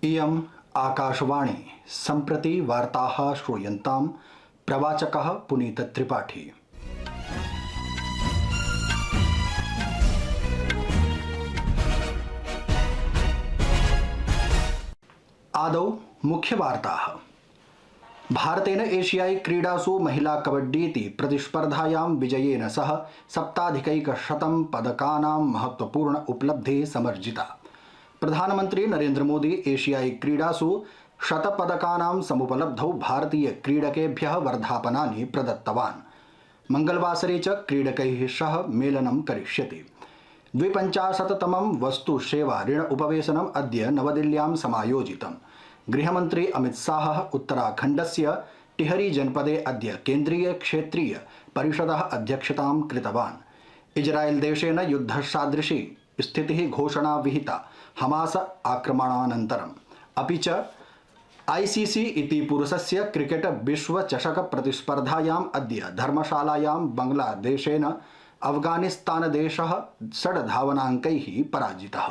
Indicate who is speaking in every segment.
Speaker 1: इयम् आकाशवाणी सम्प्रति वार्ताः श्रूयन्तां प्रवाचकः पुनीत त्रिपाठी। आदौ मुख्यवार्ताः। भारतेन एशियाई क्रीडासु महिला कबड्डीति प्रतिस्पर्धायां विजयेन सह सप्ताधिकैकशतं पदकानां महत्वपूर्ण उपलब्धिः समर्जिता। प्रधानमंत्री नरेंद्र मोदी एशियाई क्रीडासु शतपदकानां समुपलब्धौ भारतीय क्रीडकेभ्यः वर्धापनानि प्रदत्तवान्। मंगलवासरे च क्रीडकैः सह मेलनं करिष्यति। 52तमं वस्तु सेवा ऋण उपवेशनम् अद्य नवदिल्ल्यां समायोजितम्। गृहमन्त्री अमित शाहः उत्तराखण्डस्य टिहरी जनपदे अद्य केन्द्रीय क्षेत्रीय परिषदः अध्यक्षतां कृतवान्। इजरायल देशेन युद्धसादृशी स्थितिः घोषणा विहिता हमास आक्रमणानन्तरम्। अपि च आईसीसी इति पुरुषस्य क्रिकेट विश्व चषक प्रतिस्पर्धायाम् अद्य धर्मशालायां बांग्लादेशेन अफगानिस्तानदेशः 6 धावनाङ्कैः पराजितः।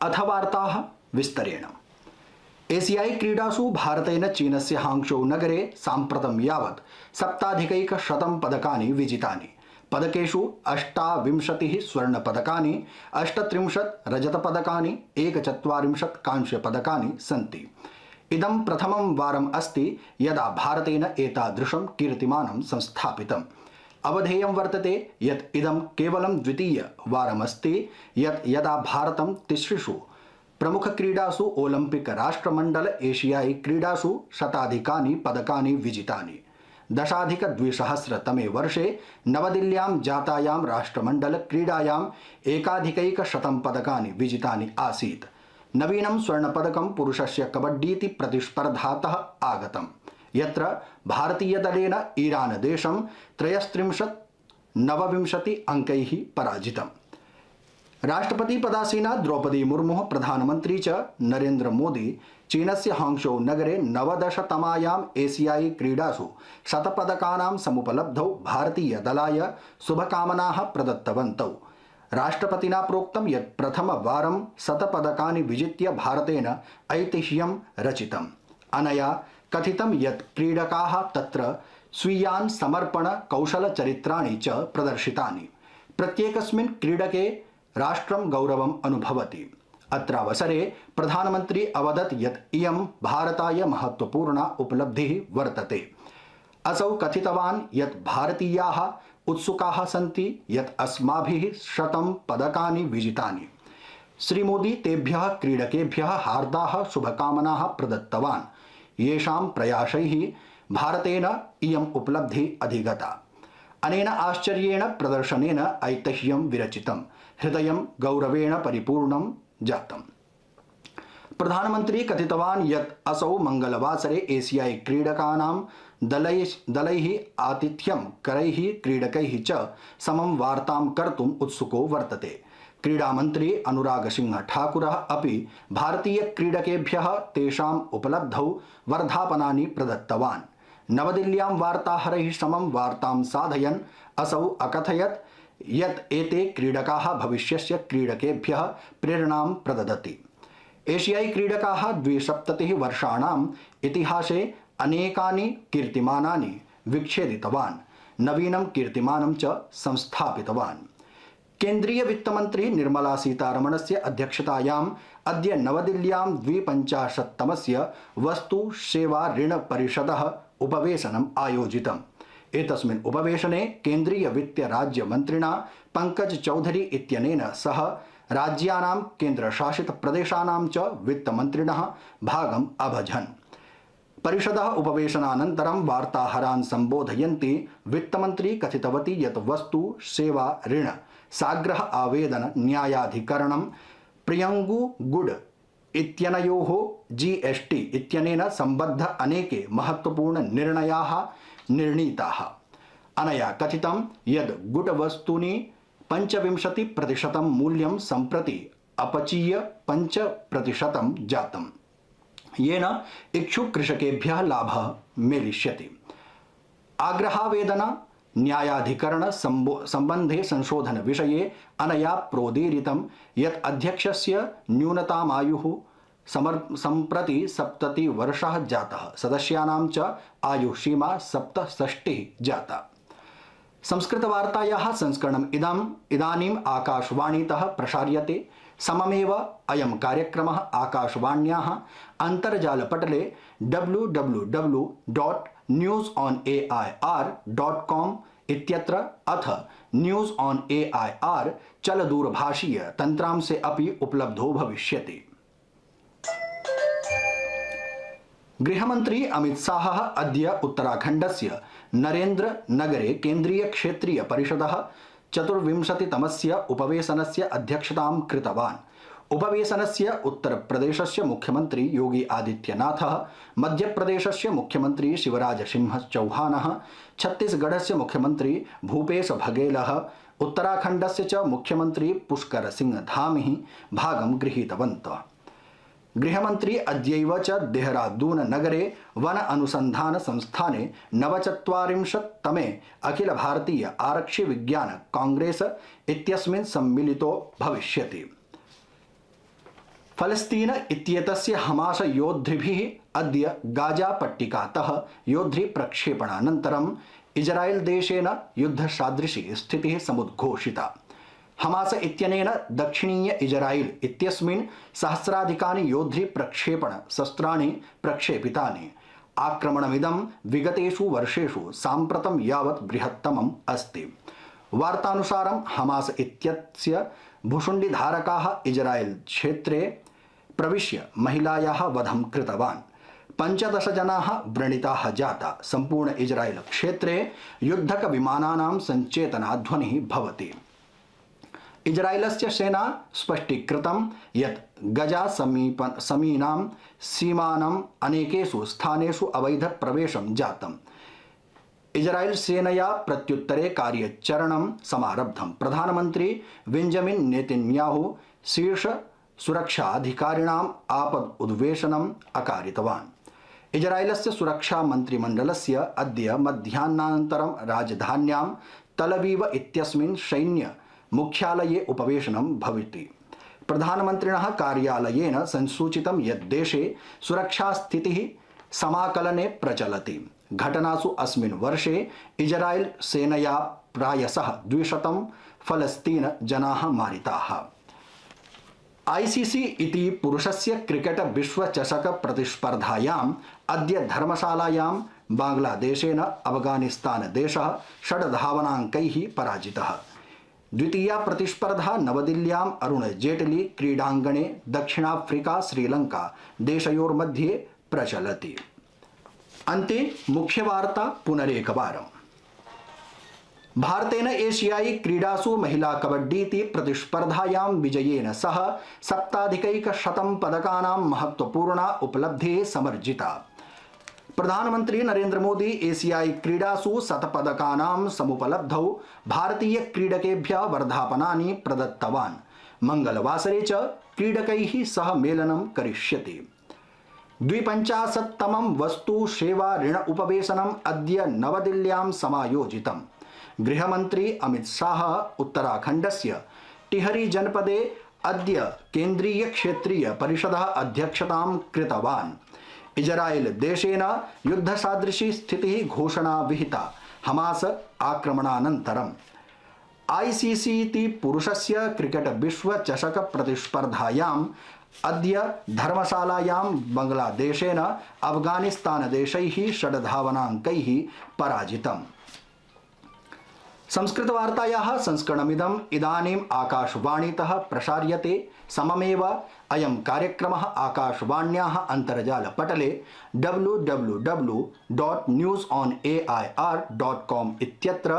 Speaker 1: अथ वार्ताः विस्तरेण। एशियाई क्रीडासु भारतेन चीनस्य हांगझौ नगरे साम्प्रतं यावत् सप्ताधिकैकशतं पदकानि विजितानि। पदकेषु 28 स्वर्णपदकानि, 38 रजतपदकानि, 41 कांस्यपदकानि सन्ति। इदं प्रथमं वारम् अस्ति यदा भारतेन एतादृशं कीर्तिमानं संस्थापितम्। अवधेयं वर्तते यत् इदं केवलं द्वितीय वारमस्ति यदा भारतं तिसृषु प्रमुखक्रीडासु ओलम्पिक राष्ट्रमण्डल एशियाई क्रीडासु शताधिकानि पदकानि विजितानि। 10,200 वर्षे नवदिल्ल्यां जातायां राष्ट्रमण्डल क्रीडायाम् एकाधिकैकशतं पदकानि विजितानि आसीत्। नवीनं स्वर्णपदकं पुरुषस्य कबड्डीति प्रतिस्पर्धातः आगतम्, यत्र भारतीयदलेन ईरान देशं 23-29 अंकैः पराजितम्। राष्ट्रपति पदासीना द्रौपदी मुर्मुः, प्रधानमंत्री च नरेंद्र मोदी चीनस्य हांगझौ नगरे 19तमायाम् एशियाई क्रीडासु शतपदकानां समुपलब्धौ भारतीय दलाय शुभकामनाः प्रदत्तवन्तौ। राष्ट्रपतिना प्रोक्तं यत् प्रथमवारं शतपदकानि विजित्य भारतेन ऐतिह्यं रचितम्। अनया कथितं यत् क्रीडकाः तत्र स्वीयान् समर्पण कौशलचरित्राणि च प्रदर्शितानि। प्रत्येकस्मिन् क्रीडके राष्ट्रं गौरवम् अनुभवति। अत्रावसरे प्रधानमंत्री अवदत् यत् इयं भारताय महत्वपूर्णा उपलब्धिः वर्तते। असौ कथितवान् यत् भारतीयाः उत्सुकाः सन्ति यत् अस्माभिः 100 पदकानि विजितानि। श्रीमोदी तेभ्यः क्रीडकेभ्यः हार्दाः शुभकामनाः प्रदत्तवान्, येषां प्रयासैः भारतेन इयम् उपलब्धिः अधिगता। अनेन आश्चर्येण प्रदर्शनेन ऐतिह्यं विरचितं, हृदयं गौरवेण परिपूर्णं जातम्। प्रधानमंत्री कथितवान् यत् असौ मंगलवासरे एशियाई क्रीडकानां दलैः आतिथ्यं करैः क्रीडकैः च समं वार्तां कर्तुम् उत्सुको वर्तते। क्रीडामंत्री अनुराग सिंह ठाकुरः अपि भारतीय क्रीडकेभ्यः तेषाम् उपलब्धौ वर्धापनानि प्रदत्तवान्। नवदिल्ल्यां वार्ताहरैः समं वार्तां साधयन् असौ अकथयत् यत् एते क्रीडकाः भविष्यस्य क्रीडकेभ्यः प्रेरणां प्रददति। एशियाई क्रीडकाः 72 वर्षाणाम् इतिहासे अनेकानि कीर्तिमानानि विच्छेदितवान्, नवीनं कीर्तिमानं च संस्थापितवान्। केन्द्रीय वित्तमंत्री निर्मला सीतारमणस्य अध्यक्षतायाम् अद्य नवदिल्ल्यां 52तमस्य वस्तु सेवा ऋण परिषदः उपवेशनम् आयोजितम्। एतस्मिन् उपवेशने केन्द्रीय वित्त राज्य मंत्रिणा पंकज चौधरी इत्यनेन सह राज्यानां केन्द्रशासित प्रदेशानां च वित्तमन्त्रिणः भागम् अभजन्। परिषदः उपवेशनानन्तरं वार्ताहरान् सम्बोधयन्ती वित्तमन्त्री कथितवती यत् वस्तु सेवा ऋण साग्रह आवेदन न्यायाधिकरणं प्रियंगु गुड इत्यनयोः जीएसटी इत्यनेन सम्बद्ध अनेके महत्वपूर्ण निर्णयाः निर्णीताः। अनया कथितं यत् गुडवस्तूनि 25% मूल्यं सम्प्रति अपचीय 5% जातम्, येन इच्छुक कृषकेभ्यः लाभः मेलिष्यति। आग्रहावेदन न्यायाधिकरण संबंधे संशोधन विषये अनया प्रोदीरितं यत् अध्यक्षस्य न्यूनतमायुः सम्प्रति 70 वर्षः जातः, सदस्यानां च आयुः सीमा 67 जाता। संस्कृतवार्तायाः संस्करणम् इदानीम् आकाशवाणीतः प्रसार्यते। सममेव अयं कार्यक्रमः आकाशवाण्याः अन्तर्जालपटले www.newsonair.com इत्यत्र अथ न्यूज़ ऑन AIR चलदूरभाषीय तन्त्रांशे अपि उपलब्धो भविष्यति। गृहमन्त्री अमित शाहः अद्य उत्तराखण्डस्य नरेन्द्र नगरे केन्द्रीय क्षेत्रीय परिषदः 24तमस्य उपवेशनस्य अध्यक्षतां कृतवान्। उपवेशनस्य उत्तरप्रदेशस्य मुख्यमंत्री योगी आदित्यनाथः, मध्यप्रदेशस्य मुख्यमंत्री शिवराज सिंह चौहानः, छत्तीसगढ़स्य मुख्यमंत्री भूपेश बघेलः, उत्तराखण्डस्य च मुख्यमंत्री पुष्कर सिंह धामी भागं गृहीतवन्तः। गृहमंत्री अद्यैव च देहरादून नगरे वन अनुसंधान संस्थाने 49तमे अखिल भारतीय आरक्षि विज्ञान कांग्रेस इत्यस्मिन् सम्मिलितो भविष्यति। फलस्तीन इत्येतस्य हमास योद्धृभिः अद्य गाजा पट्टिकातः योद्धृ प्रक्षेपणानन्तरम् इजराइल देशेन युद्धसादृशी स्थितिः समुद्घोषिता। हमास इत्यनेन दक्षिणीय इजराइल इत्यस्मिन् सहस्राधिकानि योद्धृ प्रक्षेपण शस्त्राणि प्रक्षेपितानि। आक्रमणमिदं विगतेषु वर्षेषु साम्प्रतं यावत् बृहत्तमम् अस्ति। वार्तानुसारं हमास इत्यस्य भुशुण्डिधारकाः इजराइल क्षेत्रे प्रविश्य महिलायाः वधं कृतवान्। 15 जनाः व्रणिताः जाता। सम्पूर्ण इजराइल क्षेत्रे युद्धक विमानानां सञ्चेतनाध्वनिः भवति। इजराइलस्य सेना स्पष्टीकृतं यत् गजा समीनां सीमानाम् अनेकेषु स्थानेषु अवैध प्रवेशं जातम्। इजराइल सेनया प्रत्युत्तरे कार्यचरणं समारब्धम्। प्रधानमंत्री बेंजामिन नेतन्याहू शीर्ष सुरक्षाधिकारिणाम् आपद उद्वेशनम् अकारितवान्। इजराइलस्य सुरक्षा मंत्रिमण्डलस्य अद्य मध्याह्नानन्तरं राजधान्यां तलवीव इत्यस्मिन् सैन्य मुख्यालये उपवेशनं भविति। प्रधानमन्त्रिणः कार्यालयेन संसूचितं यत् देशे सुरक्षास्थितिः समाकलने प्रचलति। घटनासु अस्मिन् वर्षे इजराइल सेनया प्रायशः 200 फलस्तीन जनाः मारिताः। ICC इति पुरुषस्य क्रिकेट विश्वचषक प्रतिस्पर्धायाम् अद्य धर्मशालायां बांग्लादेशेन अफगानिस्तान देशः 6 धावनाङ्कैः पराजितः। द्वितीया प्रतिस्पर्धा नवदिल्ल्यां अरुण जेटली क्रीडाङ्गणे दक्षिणाफ्रिका श्रीलंका देशयोर्मध्ये प्रचलति। अन्ते मुख्यवार्ता पुनरेकवारम्। भारतेन एशियाई क्रीडासु महिला कबड्डीति प्रतिस्पर्धायां विजयेन सह 7,100 पदकानां महत्वपूर्णा उपलब्धिः समर्जिता। प्रधानमंत्री नरेंद्र मोदी एशियाई क्रीडासु 100 पदकानां समुपलब्धौ भारतीय क्रीडकेभ्यः वर्धापनानि प्रदत्तवान्। मंगलवासरे च क्रीडकैः सह मेलनं करिष्यति। 52तमं वस्तु सेवा ऋण उपवेशनम् अद्य नवदिल्ल्यां समायोजितम्। गृहमंत्री अमित शाह उत्तराखण्डस्य टिहरी जनपदे अद्य केन्द्रीय क्षेत्रीय परिषदः अध्यक्षतां कृतवान्। इजराइल देशेन युद्धसादृशी स्थितिः घोषणा विहिता हमास आक्रमणानन्तरम्। ICC इति पुरुषस्य क्रिकेट विश्वचषक प्रतिस्पर्धायाम् अद्य धर्मशालायां बांग्लादेशेन अफगानिस्तान देशैः 6 धावनाङ्कैः पराजितम्। संस्कृतवार्तायाः संस्करणमिदम् इदानीम् आकाशवाणीतः प्रसार्यते। सममेव अयं कार्यक्रमः आकाशवाण्याः अन्तर्जालपटले www.newsonair.com इत्यत्र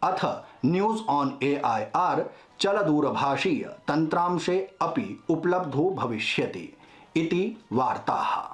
Speaker 1: अथ न्यूज़ ऑन AIR चलदूरभाषीय तन्त्रांशे अपि उपलब्धो भविष्यति इति वार्ताः।